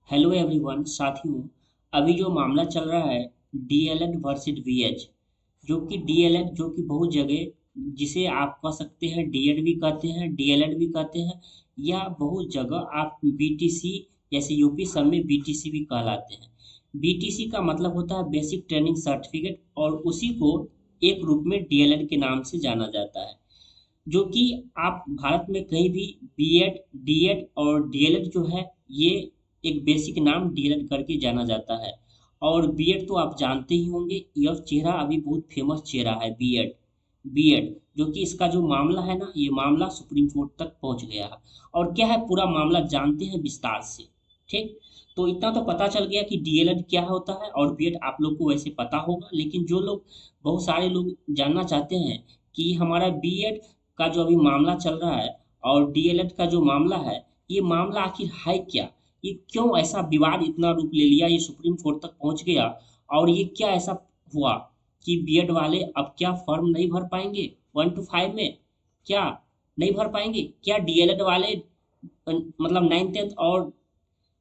Hello everyone साथियों। अभी जो मामला चल रहा है डीएलएड वर्सेस बीएच, जो कि डीएलएड जो कि बहुत जगह जिसे आप कह सकते हैं डीएड भी कहते हैं डीएलएड भी कहते हैं, या बहुत जगह आप बीटीसी जैसे यूपी सब में बीटीसी भी कहलाते हैं। बीटीसी का मतलब होता है बेसिक ट्रेनिंग सर्टिफिकेट, और उसी को एक रूप में डीएलएड के नाम से जाना जाता है। जो कि आप भारत में कहीं भी बीएड डीएड और डीएलएड जो है, ये एक बेसिक नाम डीएलएड करके जाना जाता है। और बीएड तो आप जानते ही होंगे, यह चेहरा अभी बहुत फेमस चेहरा है बीएड। बीएड जो कि इसका जो मामला है ना, ये मामला सुप्रीम कोर्ट तक पहुंच गया है। और क्या है पूरा मामला जानते हैं विस्तार से। ठीक, तो इतना तो पता चल गया कि डीएलएड क्या होता है, और बीएड आप लोग को वैसे पता होगा, लेकिन जो लोग बहुत सारे लोग जानना चाहते हैं कि हमारा बीएड का जो अभी मामला चल रहा है और डीएलएड का जो मामला है, ये मामला आखिर है क्या, ये क्यों ऐसा विवाद इतना रूप ले लिया, ये सुप्रीम कोर्ट तक पहुंच गया। और ये क्या ऐसा हुआ कि बीएड वाले अब क्या फॉर्म नहीं भर पाएंगे 1 to 5 में, क्या नहीं भर पाएंगे, क्या डीएलएड वाले मतलब 9th 10th और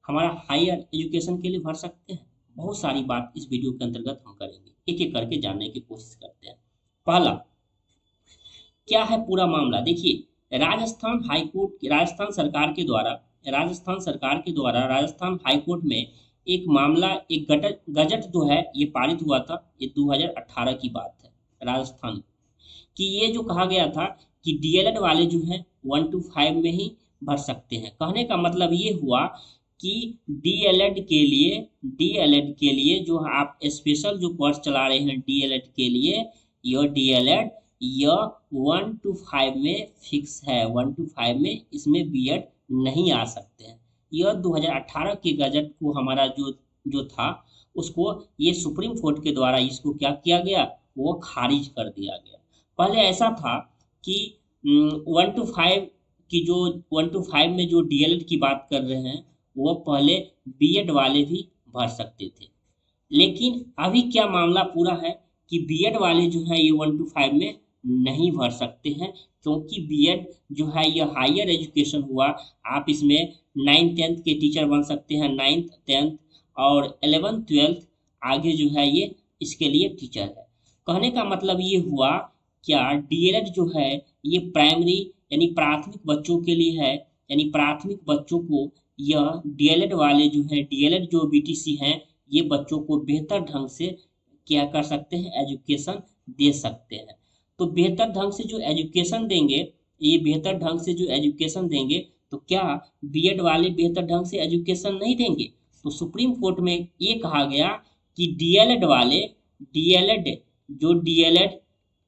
हमारा हायर एजुकेशन के लिए भर सकते हैं। बहुत सारी बात इस वीडियो के अंतर्गत हम करेंगे, एक एक करके जानने की कोशिश करते हैं। पहला, क्या है पूरा मामला, देखिए राजस्थान हाई कोर्ट राजस्थान सरकार के द्वारा राजस्थान हाई कोर्ट में एक मामला, एक गजट गजट जो है ये पारित हुआ था। ये 2018 की बात है राजस्थान की। ये जो कहा गया था कि डीएलएड वाले जो हैं 1 to 5 में ही भर सकते हैं। कहने का मतलब ये हुआ कि डीएलएड के लिए जो आप स्पेशल जो कोर्स चला रहे हैं डीएलएड के लिए, यह डीएलएड यह 1 to 5 में फिक्स है। 1 to 5 में इसमें बीएड नहीं आ सकते हैं। यह 2018 के गजट को हमारा जो जो था, उसको ये सुप्रीम कोर्ट के द्वारा इसको क्या किया गया, वो खारिज कर दिया गया। पहले ऐसा था कि 1 to 5 की जो 1 to 5 में जो डीएलएड की बात कर रहे हैं, वो पहले बीएड वाले भी भर सकते थे। लेकिन अभी क्या मामला पूरा है कि बीएड वाले जो है ये 1 to 5 में नहीं भर सकते हैं, क्योंकि बीएड जो है यह हायर एजुकेशन हुआ। आप इसमें 9th 10th के टीचर बन सकते हैं, 9th 10th और 11th 12th आगे जो है ये इसके लिए टीचर है। कहने का मतलब ये हुआ, क्या डीएलएड जो है ये प्राइमरी यानी प्राथमिक बच्चों के लिए है, यानी प्राथमिक बच्चों को यह डीएलएड वाले जो है डीएलएड जो बीटीसी हैं, ये बच्चों को बेहतर ढंग से क्या कर सकते हैं, एजुकेशन दे सकते हैं। तो बेहतर ढंग से जो एजुकेशन देंगे, ये बेहतर ढंग से जो एजुकेशन देंगे, तो क्या बीएड वाले बेहतर ढंग से एजुकेशन नहीं देंगे। तो सुप्रीम कोर्ट में ये कहा गया कि डीएलएड वाले डीएलएड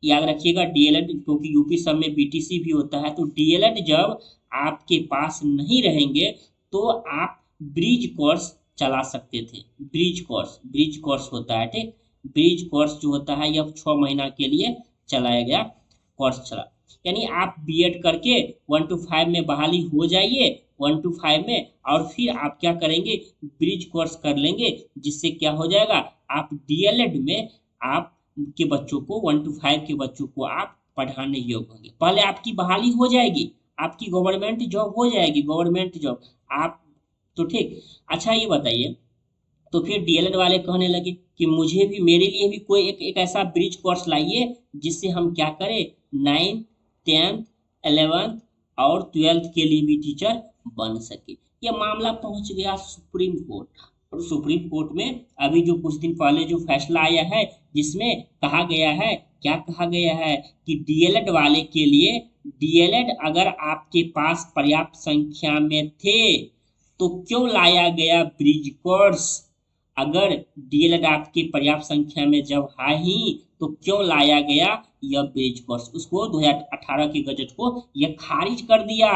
याद रखिएगा, डीएलएड क्योंकि यूपी सब में बीटीसी भी होता है, तो डीएलएड जब आपके पास नहीं रहेंगे तो आप ब्रिज कोर्स चला सकते थे। ब्रिज कोर्स होता है, ठीक। ब्रिज कोर्स जो होता है यह 6 महीना के लिए चलाया गया कोर्स चला, यानी आप बीएड करके 1 to 5 में बहाली हो जाइए 1 to 5 में, और फिर आप क्या करेंगे, ब्रिज कोर्स कर लेंगे, जिससे क्या हो जाएगा, आप डीएलएड में आप के बच्चों को 1 to 5 के बच्चों को आप पढ़ाने योग्य होंगे। पहले आपकी बहाली हो जाएगी, आपकी गवर्नमेंट जॉब हो जाएगी, गवर्नमेंट जॉब आप, तो ठीक। अच्छा ये बताइए, तो फिर डीएलएड वाले कहने लगे कि मुझे भी, मेरे लिए भी कोई एक ऐसा ब्रिज कोर्स लाइए जिससे हम क्या करें, 9th 10th 11th और 12th के लिए भी टीचर बन सके। यह मामला पहुंच गया सुप्रीम कोर्ट, और सुप्रीम कोर्ट में अभी जो कुछ दिन पहले जो फैसला आया है, जिसमें कहा गया है, क्या कहा गया है कि डीएलएड वाले के लिए, डीएलएड अगर आपके पास पर्याप्त संख्या में थे तो क्यों लाया गया ब्रिज कोर्स। अगर डीएलएड आपकी पर्याप्त संख्या में जब है ही, तो क्यों लाया गया यह ब्रिज कोर्स। उसको 2018 के गजट को यह खारिज कर दिया।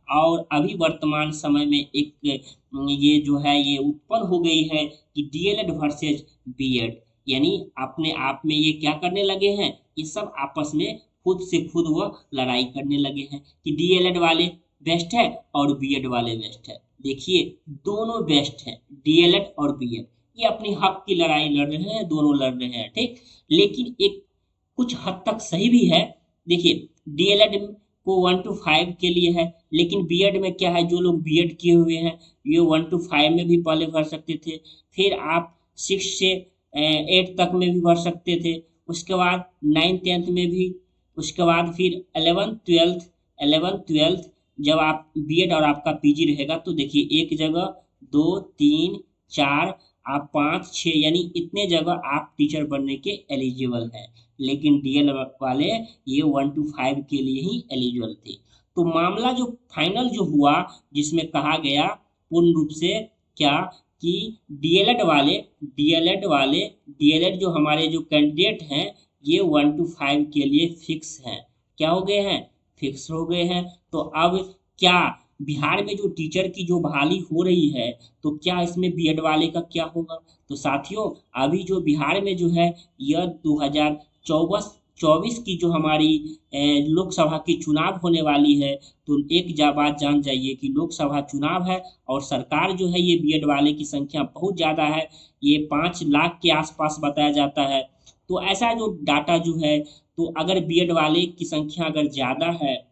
और अभी वर्तमान समय में एक ये जो है ये उत्पन्न हो गई है कि डीएलएड वर्सेस बीएड, यानी अपने आप में ये क्या करने लगे हैं, ये सब आपस में खुद से खुद वो लड़ाई करने लगे हैं कि डीएलएड वाले बेस्ट है और बीएड वाले बेस्ट है। देखिए दोनों बेस्ट है, डीएलएड और बीएड, ये अपनी हक की लड़ाई लड़ रहे हैं, दोनों लड़ रहे हैं, ठीक। लेकिन एक कुछ हद तक सही भी है। देखिए डीएलएड को 1 to 5 के लिए है, लेकिन बीएड में क्या है, जो लोग बीएड किए हुए हैं ये 1 to 5 में भी पहले भर सकते थे, फिर आप 6 से 8 तक में भी भर सकते थे, उसके बाद 9th-10th में भी, उसके बाद फिर 11th-12th जब आप बीएड और आपका पीजी रहेगा तो देखिए एक जगह 2 3 4 आप 5 6 यानी इतने जगह आप टीचर बनने के एलिजिबल हैं, लेकिन डीएल वाले ये 1 to 5 के लिए ही एलिजिबल थे। तो मामला जो फाइनल जो हुआ जिसमें कहा गया पूर्ण रूप से क्या कि डीएलएड जो हमारे जो कैंडिडेट हैं ये 1 to 5 के लिए फिक्स हैं, क्या हो गए हैं, फिक्स हो गए हैं। तो अब क्या बिहार में जो टीचर की जो बहाली हो रही है तो क्या इसमें बीएड वाले का क्या होगा। तो साथियों अभी जो बिहार में जो है यह 2024 की जो हमारी लोकसभा की चुनाव होने वाली है, तो एक बात जान जाइए कि लोकसभा चुनाव है और सरकार जो है ये बीएड वाले की संख्या बहुत ज़्यादा है, ये 5 लाख के आसपास बताया जाता है। तो ऐसा जो डाटा जो है, तो अगर बीएड वाले की संख्या अगर ज़्यादा है,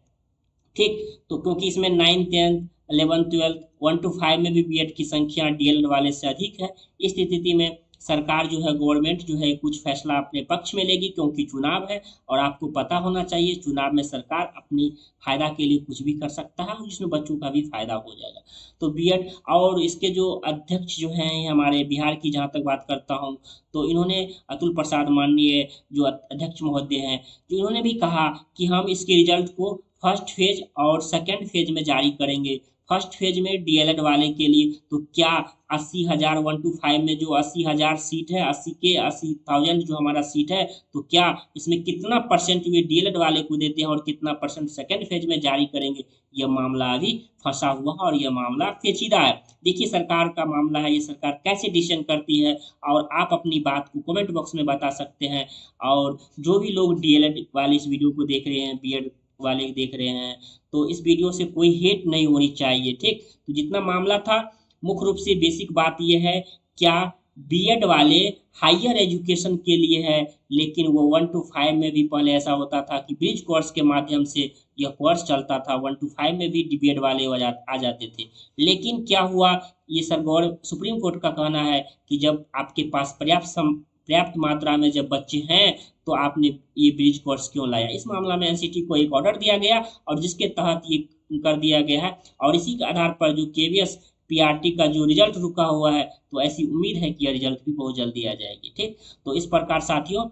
ठीक, तो क्योंकि इसमें 9th-10th 11th-12th 1 to 5 में भी बीएड की संख्या डीएल वाले से अधिक है, इस स्थिति में सरकार जो है गवर्नमेंट जो है कुछ फैसला अपने पक्ष में लेगी, क्योंकि चुनाव है और आपको पता होना चाहिए चुनाव में सरकार अपनी फायदा के लिए कुछ भी कर सकता है, जिसमें बच्चों का भी फायदा हो जाएगा। तो बीएड और इसके जो अध्यक्ष जो हैं हमारे बिहार की जहाँ तक बात करता हूँ, तो इन्होंने अतुल प्रसाद माननीय जो अध्यक्ष महोदय हैं, जो इन्होंने भी कहा कि हम इसके रिजल्ट को फर्स्ट फेज और सेकेंड फेज में जारी करेंगे। फर्स्ट फेज में डीएलएड वाले के लिए तो क्या 80,000 1 to 5 में जो 80,000 सीट है, 80,000 जो हमारा सीट है, तो क्या इसमें कितना परसेंट वे डीएलएड वाले को देते हैं और कितना परसेंट सेकेंड फेज में जारी करेंगे, यह मामला अभी फंसा हुआ है और यह मामला पेचीदा है। देखिए सरकार का मामला है, ये सरकार कैसे डिसीजन करती है, और आप अपनी बात को कमेंट बॉक्स में बता सकते हैं। और जो भी लोग डीएलएड वाले इस वीडियो को देख रहे हैं, बीएड वाले देख रहे हैं, तो इस वीडियो से कोई हेट नहीं होनी चाहिए, ठीक। तो जितना मामला था मुख्य रूप से बेसिक बात यह है, क्या बीएड वाले हायर एजुकेशन के लिए है, लेकिन वो 1 to 5 में भी पहले ऐसा होता था कि ब्रिज कोर्स के माध्यम से यह कोर्स चलता था, 1 to 5 में भी बीएड वाले आ जाते थे। लेकिन क्या हुआ, ये सुप्रीम कोर्ट का कहना है कि जब आपके पास पर्याप्त मात्रा में जब बच्चे हैं तो आपने ये ब्रिज कोर्स क्यों लाया। इस मामला में एनसीटी को एक ऑर्डर दिया गया और जिसके तहत ये कर दिया गया है, और इसी के आधार पर जो केवीएस पीआरटी का जो रिजल्ट रुका हुआ है, तो ऐसी उम्मीद है कि यह रिजल्ट भी बहुत जल्दी आ जाएगी, ठीक। तो इस प्रकार साथियों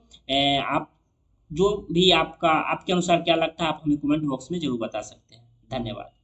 आप जो भी आपके अनुसार क्या लगता है आप हमें कमेंट बॉक्स में जरूर बता सकते हैं। धन्यवाद।